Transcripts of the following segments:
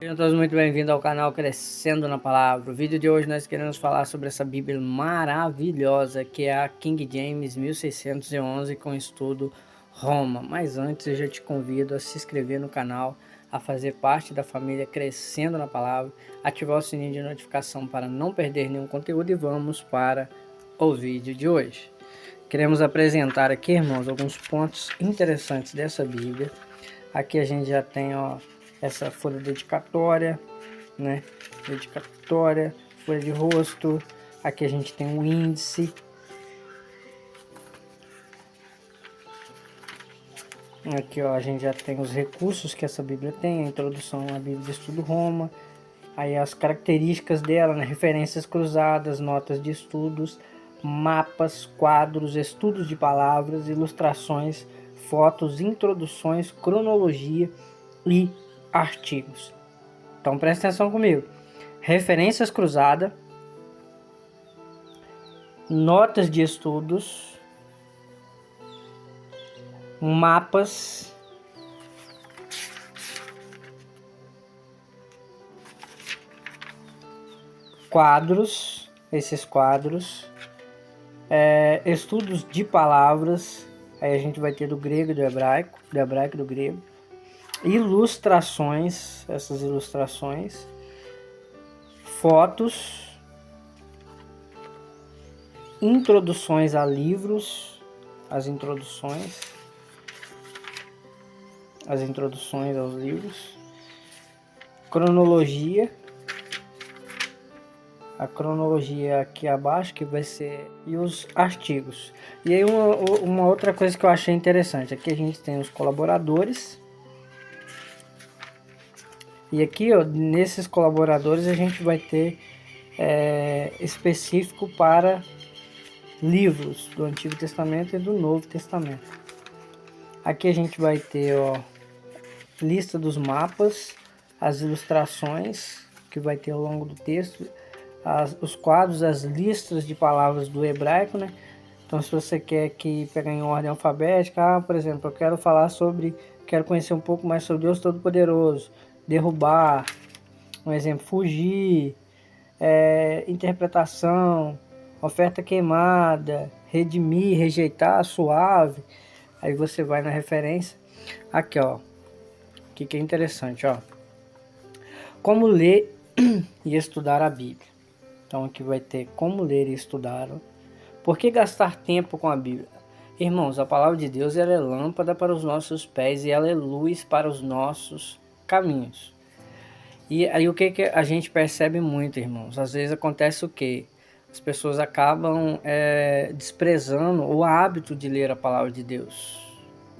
Sejam todos muito bem-vindos ao canal Crescendo na Palavra. O vídeo de hoje nós queremos falar sobre essa Bíblia maravilhosa que é a King James 1611 com estudo Roma. Mas antes eu já te convido a se inscrever no canal, a fazer parte da família Crescendo na Palavra, ativar o sininho de notificação para não perder nenhum conteúdo e vamos para o vídeo de hoje. Queremos apresentar aqui, irmãos, alguns pontos interessantes dessa Bíblia. Aqui a gente já tem, essa folha dedicatória, né? Dedicatória, folha de rosto. Aqui a gente tem um índice. Aqui, a gente já tem os recursos que essa Bíblia tem, a introdução à Bíblia de Estudo Roma. Aí as características dela, né? Referências cruzadas, notas de estudos, mapas, quadros, estudos de palavras, ilustrações, fotos, introduções, cronologia e artigos. Então presta atenção comigo. Referências cruzadas, notas de estudos, mapas, quadros, esses quadros, estudos de palavras, aí a gente vai ter do grego e do hebraico e do grego, ilustrações, essas ilustrações, fotos, introduções a livros, as introduções aos livros, cronologia, a cronologia aqui abaixo que vai ser, e os artigos. E aí uma outra coisa que eu achei interessante, aqui a gente tem os colaboradores. E aqui, nesses colaboradores a gente vai ter específico para livros do Antigo Testamento e do Novo Testamento. Aqui a gente vai ter, lista dos mapas, as ilustrações que vai ter ao longo do texto, os quadros, as listas de palavras do hebraico, né? Então, se você quer pegar em ordem alfabética, por exemplo, eu quero conhecer um pouco mais sobre Deus Todo-Poderoso, derrubar, um exemplo, fugir, interpretação, oferta queimada, redimir, rejeitar, suave. Aí você vai na referência. Aqui, o que é interessante, como ler e estudar a Bíblia. Então aqui vai ter como ler e estudar. Por que gastar tempo com a Bíblia? Irmãos, a palavra de Deus ela é lâmpada para os nossos pés e ela é luz para os nossos caminhos. E aí o que a gente percebe muito, irmãos? Às vezes acontece o quê? As pessoas acabam desprezando o hábito de ler a palavra de Deus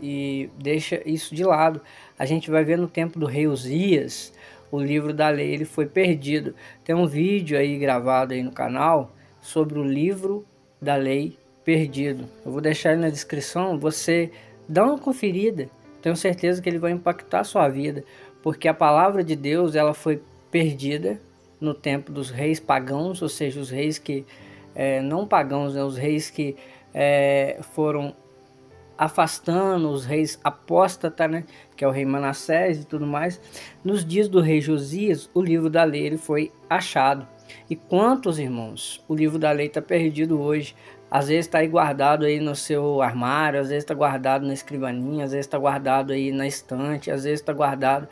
e deixa isso de lado. A gente vai ver no tempo do rei Uzias, o livro da lei ele foi perdido. Tem um vídeo aí gravado aí no canal sobre o livro da lei perdido. Eu vou deixar ele na descrição, você dá uma conferida. Tenho certeza que ele vai impactar a sua vida, porque a palavra de Deus ela foi perdida no tempo dos reis pagãos, ou seja, os reis que não pagãos, né, os reis que foram afastando, os reis apóstatas, né, que é o rei Manassés e tudo mais. Nos dias do rei Josias, o livro da lei ele foi achado. E quantos, irmãos, o livro da lei está perdido hoje? Às vezes está aí guardado aí no seu armário, às vezes está guardado na escrivaninha, às vezes está guardado aí na estante, às vezes está guardado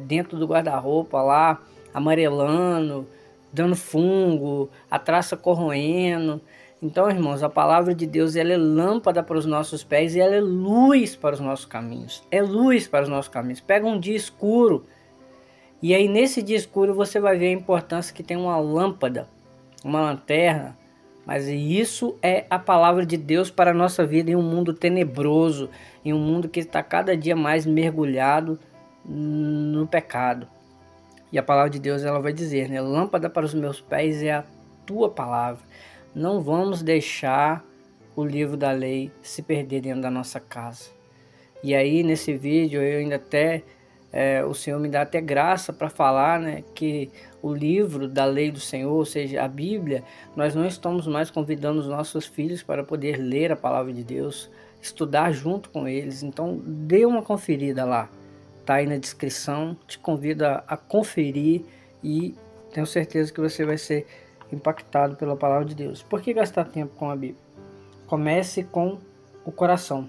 dentro do guarda-roupa lá, amarelando, dando fungo, a traça corroendo. Então, irmãos, a palavra de Deus ela é lâmpada para os nossos pés e ela é luz para os nossos caminhos. É luz para os nossos caminhos. Pega um dia escuro e aí nesse dia escuro você vai ver a importância que tem uma lâmpada, uma lanterna. Mas isso é a palavra de Deus para a nossa vida em um mundo tenebroso, em um mundo que está cada dia mais mergulhado no pecado. E a palavra de Deus ela vai dizer, né? Lâmpada para os meus pés é a tua palavra. Não vamos deixar o livro da lei se perder dentro da nossa casa. E aí nesse vídeo eu ainda o Senhor me dá até graça para falar, né, que o livro da lei do Senhor, ou seja, a Bíblia, nós não estamos mais convidando os nossos filhos para poder ler a palavra de Deus, estudar junto com eles. Então dê uma conferida lá. tá aí na descrição, te convido a conferir e tenho certeza que você vai ser impactado pela palavra de Deus. Por que gastar tempo com a Bíblia? Comece com o coração.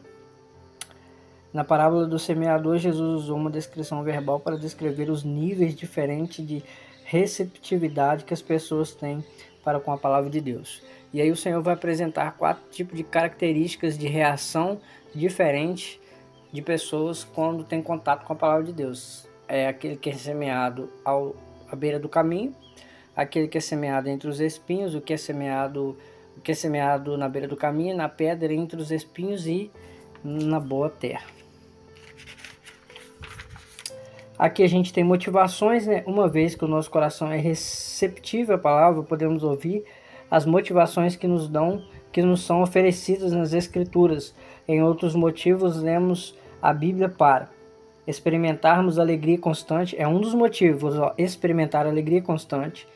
Na parábola do semeador, Jesus usou uma descrição verbal para descrever os níveis diferentes de receptividade que as pessoas têm para com a palavra de Deus. E aí o Senhor vai apresentar 4 tipos de características de reação diferentes de pessoas quando tem contato com a palavra de Deus. É aquele que é semeado à beira do caminho, aquele que é semeado entre os espinhos, o que é semeado na beira do caminho, na pedra, entre os espinhos e na boa terra. Aqui a gente tem motivações, né? Uma vez que o nosso coração é receptível à palavra, podemos ouvir as motivações que nos são oferecidas nas Escrituras. Em outros motivos, lemos a Bíblia para experimentarmos alegria constante. É um dos motivos, experimentar alegria constante.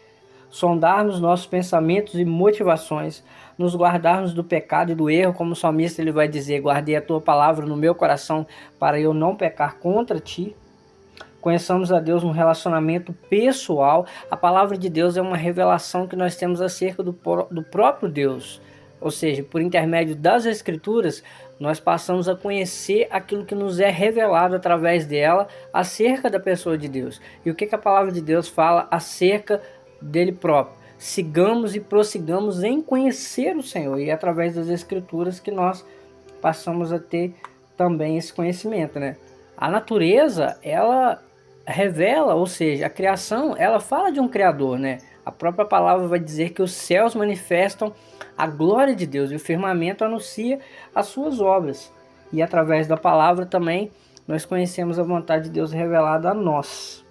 Sondarmos nossos pensamentos e motivações, nos guardarmos do pecado e do erro, como o salmista ele vai dizer: guardei a tua palavra no meu coração para eu não pecar contra ti. Conheçamos a Deus num relacionamento pessoal. A palavra de Deus é uma revelação que nós temos acerca do próprio Deus. Ou seja, por intermédio das Escrituras, nós passamos a conhecer aquilo que nos é revelado através dela acerca da pessoa de Deus. E o que a palavra de Deus fala acerca dele próprio? Sigamos e prossigamos em conhecer o Senhor. E é através das Escrituras que nós passamos a ter também esse conhecimento, né? A natureza, ela revela, ou seja, a criação, ela fala de um Criador, né? A própria palavra vai dizer que os céus manifestam a glória de Deus e o firmamento anuncia as suas obras. E através da palavra também nós conhecemos a vontade de Deus revelada a nós.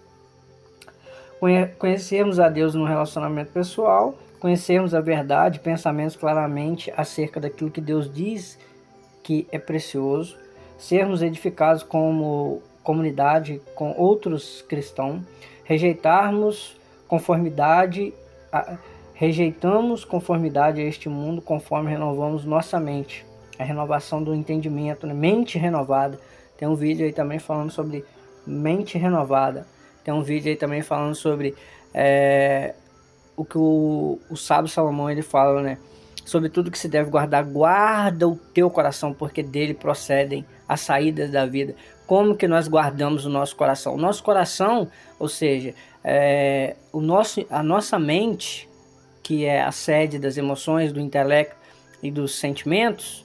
Conhecermos a Deus no relacionamento pessoal, conhecermos a verdade, pensamentos claramente acerca daquilo que Deus diz que é precioso, sermos edificados como comunidade com outros cristãos, rejeitamos conformidade a este mundo conforme renovamos nossa mente. A renovação do entendimento, né? Mente renovada. Tem um vídeo aí também falando sobre mente renovada. Tem um vídeo aí também falando sobre o que o sábio Salomão ele fala, né? Sobre tudo que se deve guardar, guarda o teu coração, porque dele procedem as saídas da vida. Como que nós guardamos o nosso coração? O nosso coração, ou seja, a nossa mente, que é a sede das emoções, do intelecto e dos sentimentos,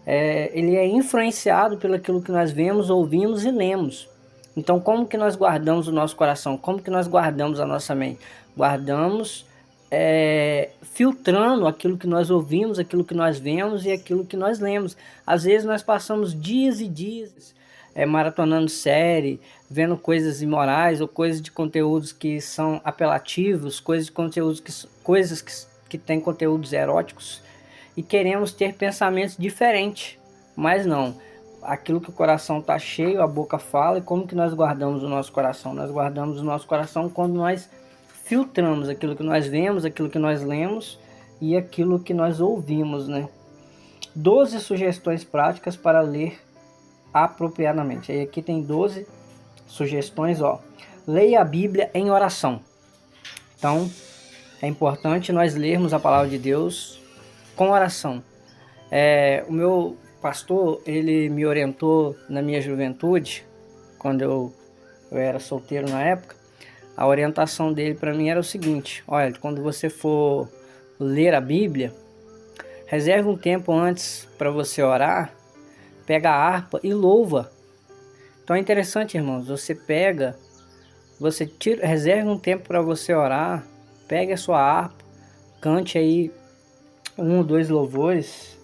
ele é influenciado pelo aquilo que nós vemos, ouvimos e lemos. Então, como que nós guardamos o nosso coração? Como que nós guardamos a nossa mente? Guardamos filtrando aquilo que nós ouvimos, aquilo que nós vemos e aquilo que nós lemos. Às vezes nós passamos dias e dias maratonando série, vendo coisas imorais ou coisas de conteúdos que são apelativos, coisas que têm conteúdos eróticos e queremos ter pensamentos diferentes, mas não. Aquilo que o coração está cheio, a boca fala. E como que nós guardamos o nosso coração? Nós guardamos o nosso coração quando nós filtramos aquilo que nós vemos, aquilo que nós lemos e aquilo que nós ouvimos, né? 12 sugestões práticas para ler apropriadamente. Aí aqui tem 12 sugestões, ó. Leia a Bíblia em oração. Então, é importante nós lermos a palavra de Deus com oração. O meu pastor, ele me orientou na minha juventude, quando eu era solteiro na época. A orientação dele para mim era o seguinte: olha, quando você for ler a Bíblia, reserve um tempo antes para você orar, pega a harpa e louva. Então é interessante, irmãos, reserve um tempo para você orar, pegue a sua harpa, cante aí 1 ou 2 louvores,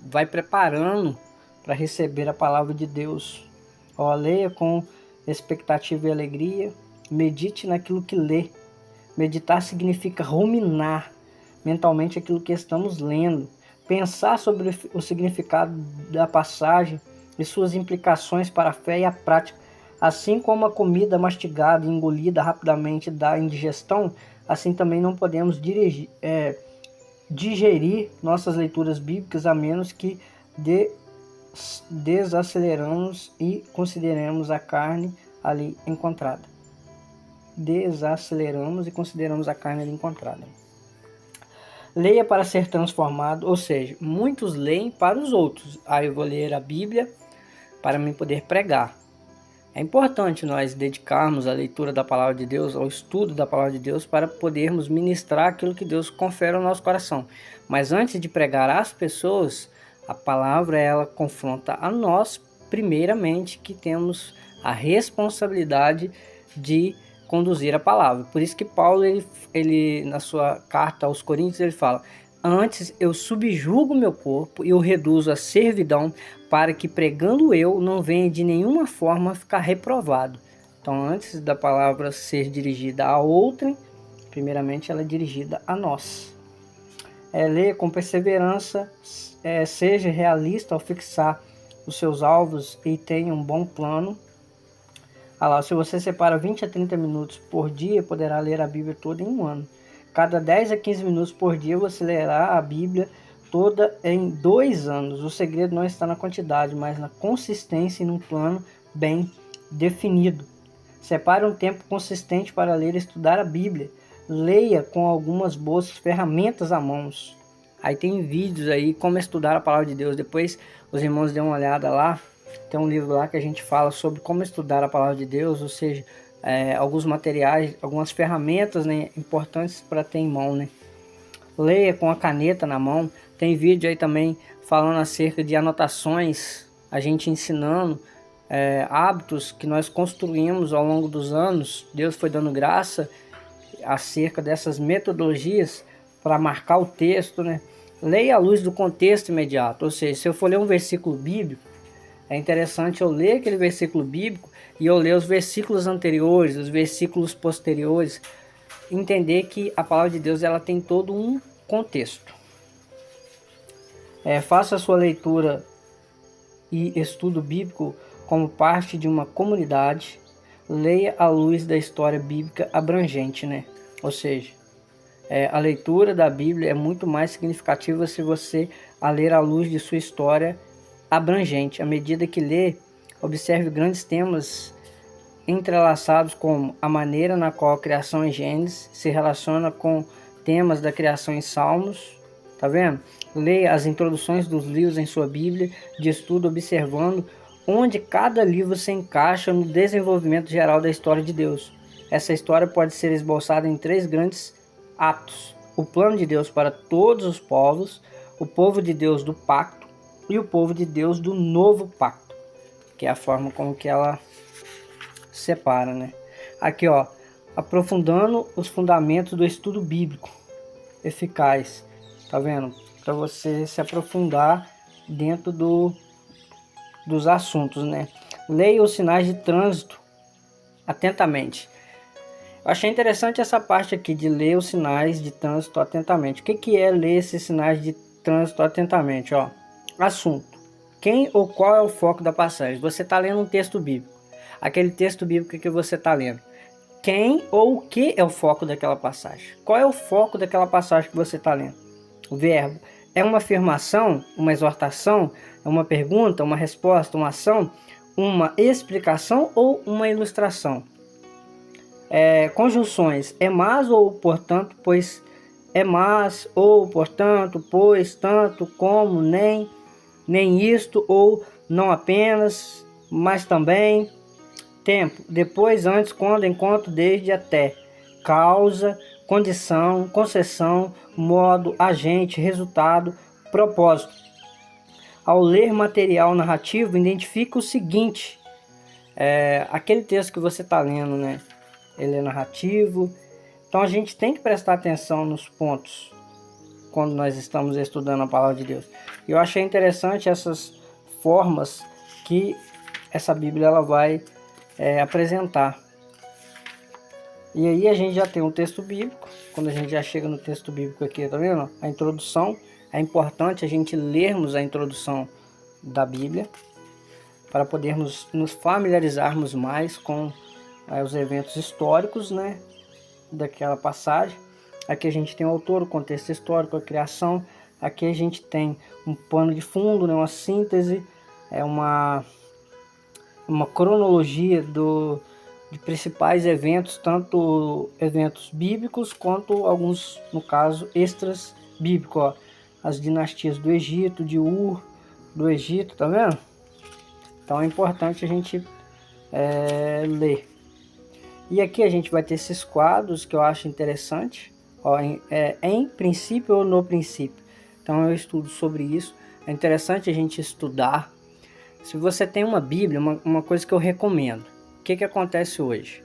vai preparando para receber a palavra de Deus. Ó, leia com expectativa e alegria, medite naquilo que lê. Meditar significa ruminar mentalmente aquilo que estamos lendo, pensar sobre o significado da passagem e suas implicações para a fé e a prática. Assim como a comida mastigada e engolida rapidamente dá indigestão, assim também não podemos digerir nossas leituras bíblicas a menos que dê desaceleramos e consideremos a carne ali encontrada. Desaceleramos e consideramos a carne ali encontrada. Leia para ser transformado, ou seja, muitos leem para os outros. Aí eu vou ler a Bíblia para me poder pregar. É importante nós dedicarmos à leitura da palavra de Deus, ao estudo da palavra de Deus, para podermos ministrar aquilo que Deus confere ao nosso coração. Mas antes de pregar às pessoas, a palavra ela confronta a nós, primeiramente, que temos a responsabilidade de conduzir a palavra. Por isso que Paulo, ele na sua carta aos Coríntios, ele fala: antes eu subjugo meu corpo e o reduzo à servidão, para que pregando eu não venha de nenhuma forma ficar reprovado. Então, antes da palavra ser dirigida a outrem, primeiramente ela é dirigida a nós. Leia com perseverança, seja realista ao fixar os seus alvos e tenha um bom plano. Se você separa 20 a 30 minutos por dia, poderá ler a Bíblia toda em um ano. Cada 10 a 15 minutos por dia você lerá a Bíblia toda em 2 anos. O segredo não está na quantidade, mas na consistência e num plano bem definido. Separe um tempo consistente para ler e estudar a Bíblia. Leia com algumas boas ferramentas à mão. Aí tem vídeos aí como estudar a palavra de Deus. Depois os irmãos dêem uma olhada lá. Tem um livro lá que a gente fala sobre como estudar a palavra de Deus, ou seja, alguns materiais, algumas ferramentas, né, importantes para ter em mão, né? Leia com a caneta na mão. Tem vídeo aí também falando acerca de anotações, a gente ensinando hábitos que nós construímos ao longo dos anos. Deus foi dando graça acerca dessas metodologias para marcar o texto, né? Leia à luz do contexto imediato, ou seja, se eu for ler um versículo bíblico, é interessante eu ler aquele versículo bíblico e eu ler os versículos anteriores, os versículos posteriores, entender que a palavra de Deus ela tem todo um contexto. Faça a sua leitura e estudo bíblico como parte de uma comunidade. Leia à luz da história bíblica abrangente, né? Ou seja, a leitura da Bíblia é muito mais significativa se você a ler à luz de sua história abrangente. À medida que lê, observe grandes temas entrelaçados, como a maneira na qual a criação em Gênesis se relaciona com temas da criação em Salmos. Tá vendo? Leia as introduções dos livros em sua Bíblia de estudo, observando onde cada livro se encaixa no desenvolvimento geral da história de Deus. Essa história pode ser esboçada em 3 grandes atos: o plano de Deus para todos os povos, o povo de Deus do pacto e o povo de Deus do novo pacto, que é a forma como que ela separa, né? Aqui, ó, aprofundando os fundamentos do estudo bíblico eficaz, tá vendo? Para você se aprofundar dentro dos assuntos, né? Leia os sinais de trânsito atentamente. Eu achei interessante essa parte aqui de ler os sinais de trânsito atentamente. O que é ler esses sinais de trânsito atentamente? Ó, assunto: quem ou qual é o foco da passagem? Você está lendo um texto bíblico. Aquele texto bíblico que você está lendo, quem ou o que é o foco daquela passagem? Qual é o foco daquela passagem que você está lendo? O verbo é uma afirmação, uma exortação, é uma pergunta, uma resposta, uma ação, uma explicação ou uma ilustração? Conjunções: é mas ou portanto, pois, é mas ou portanto, pois, tanto, como, nem isto, ou não apenas, mas também. Tempo: depois, antes, quando, enquanto, desde, até. Causa, condição, concessão, modo, agente, resultado, propósito. Ao ler material narrativo, identifique o seguinte: aquele texto que você está lendo, né? Ele é narrativo. Então a gente tem que prestar atenção nos pontos quando nós estamos estudando a palavra de Deus. E eu achei interessante essas formas que essa Bíblia ela vai apresentar. E aí a gente já tem um texto bíblico. Quando a gente já chega no texto bíblico aqui, tá vendo? A introdução. É importante a gente lermos a introdução da Bíblia para podermos nos familiarizarmos mais com os eventos históricos, né, daquela passagem. Aqui a gente tem o autor, o contexto histórico, a criação. Aqui a gente tem um pano de fundo, né, uma síntese é uma cronologia de principais eventos, tanto eventos bíblicos quanto alguns, no caso, extras bíblicos, ó. As dinastias do Egito, de Ur, do Egito, tá vendo? Então é importante a gente ler. E aqui a gente vai ter esses quadros que eu acho interessante, ó, em princípio ou no princípio. Então eu estudo sobre isso. É interessante a gente estudar. Se você tem uma Bíblia, uma coisa que eu recomendo. O que acontece hoje?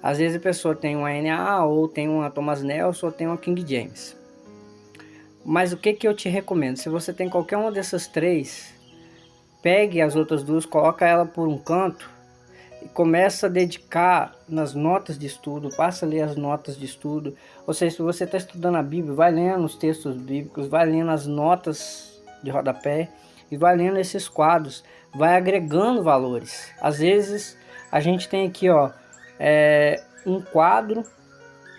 Às vezes a pessoa tem uma NAA, ou tem uma Thomas Nelson, ou tem uma King James. Mas o que eu te recomendo? Se você tem qualquer uma dessas três, pegue as outras duas, coloca ela por um canto e começa a dedicar nas notas de estudo, passa a ler as notas de estudo. Ou seja, se você está estudando a Bíblia, vai lendo os textos bíblicos, vai lendo as notas de rodapé e vai lendo esses quadros, vai agregando valores. Às vezes a gente tem aqui, ó, um quadro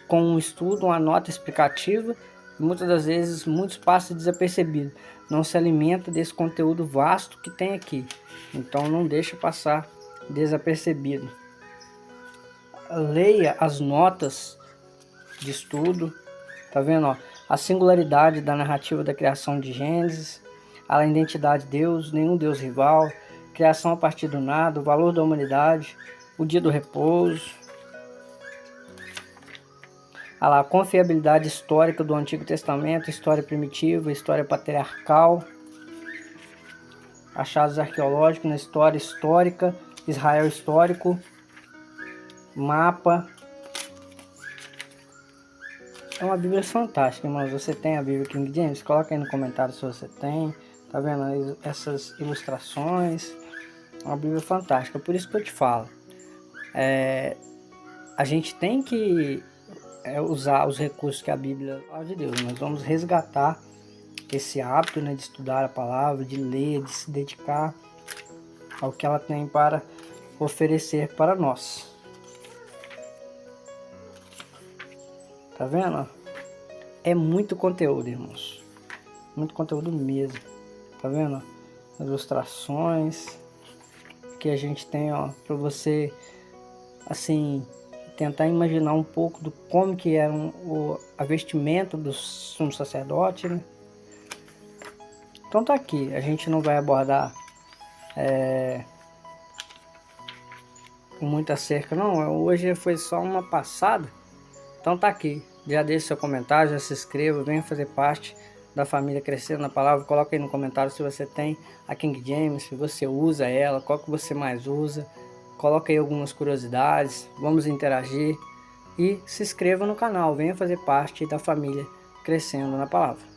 com um estudo, uma nota explicativa, e muitas das vezes muitos passam desapercebido, não se alimenta desse conteúdo vasto que tem aqui, então não deixa passar desapercebido. Leia as notas de estudo, tá vendo, ó? A singularidade da narrativa da criação de Gênesis, a identidade de Deus, nenhum Deus rival, criação a partir do nada, o valor da humanidade, o dia do repouso, a confiabilidade histórica do Antigo Testamento, história primitiva, história patriarcal, achados arqueológicos na história histórica, Israel histórico, mapa. É uma Bíblia fantástica, irmãos. Você tem a Bíblia King James? Coloca aí no comentário se você tem. Tá vendo essas ilustrações? É uma Bíblia fantástica. Por isso que eu te falo. A gente tem que usar os recursos que a Bíblia fala de Deus. Nós vamos resgatar esse hábito, né, de estudar a palavra, de ler, de se dedicar ao que ela tem para oferecer para nós. Tá vendo? É muito conteúdo, irmãos. Muito conteúdo mesmo. Tá vendo? As ilustrações que a gente tem, ó, para você, assim, tentar imaginar um pouco do como que era a vestimenta do sumo sacerdote, né? Então tá aqui. A gente não vai abordar com muita cerca, não. Hoje foi só uma passada. Então tá aqui. Já deixe seu comentário, já se inscreva, venha fazer parte da família Crescendo na Palavra. Coloca aí no comentário se você tem a King James, se você usa ela, qual que você mais usa. Coloca aí algumas curiosidades, vamos interagir. E se inscreva no canal, venha fazer parte da família Crescendo na Palavra.